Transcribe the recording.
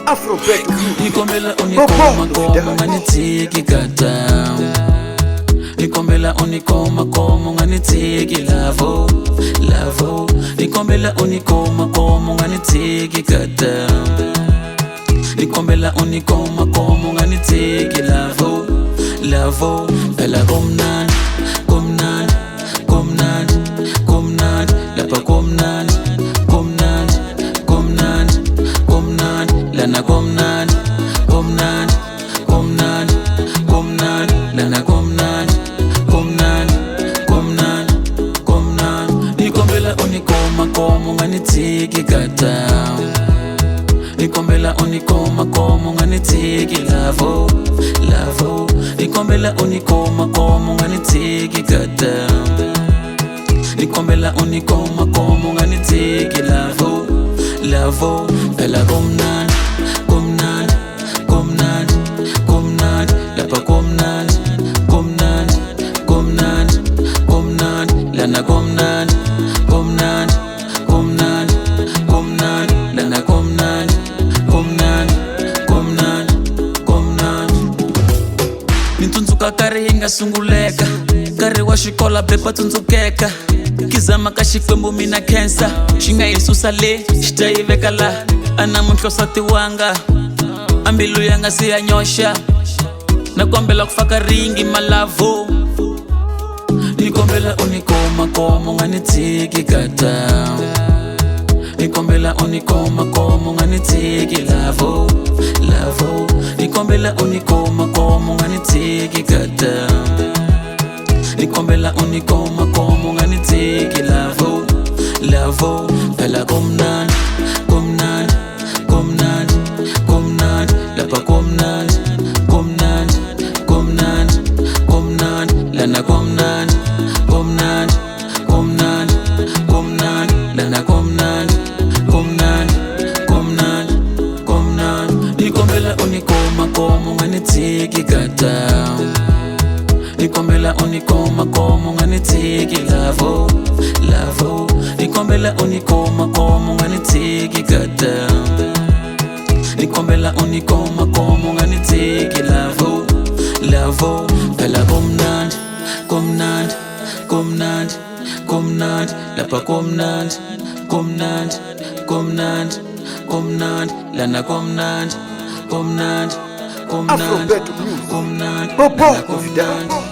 Afrobeat Nikombela unikoma koma nganithiki gata. Nikombela unikoma koma nganithiki lavo lavo. Nikombela unikoma koma nganithiki gata. Nikombela unikoma koma nganithiki lavo lavo. Ela komnan komnan komnan komnan lapa komnan komnan komnan komnan lana komnan komnan komnan komnan lana komnan komnan komnan komnan. Nikombela unikoma koma nganithiki gata. Nikombela unikoma koma nganithiki lavo lavo. Nikombela unikoma koma nganithiki gata. Nikombela unikoma koma nganithiki lavo lavo. Ela komnan komnan komnan komnan lapa komnan komnan komnan komnan lana komnan komnan komnan komnan lana komnan komnan komnan komnan. Nitsundzuka kari hinga sunguleka, kari wa xikola bepa tsundzukeka. Kizama ka xikwembu mina cancer xi nga yi susa le xi ta yi veka la. A namuntlha nsati wanga a mbilu ya nga si ya nyoxa. Na kombela ku faka ringi malavo. Nikombela unikoma koma nganithiki gata. Nikombela unikoma koma nganithiki lavo lavo. Nikombela unikoma koma nganithiki gata. Nikombela unikoma koma nganithiki lavo lavo. Ela komnan komnan komnan komnan lapa komnan komnan komnan komnan lana komnan komnan komnan komnan lana komnan komnan komnan komnan. Nikombela unikoma koma nganithiki gata. Nikombela unikoma koma nganithiki lavo lavo. Nikombela unikoma koma nganithiki gata. Nikombela unikoma koma nganithiki lavo lavo. Ela komnan komnan komnan komnan lapa komnan komnan komnan komnan lana komnan komnan komnan komnan lana komnan.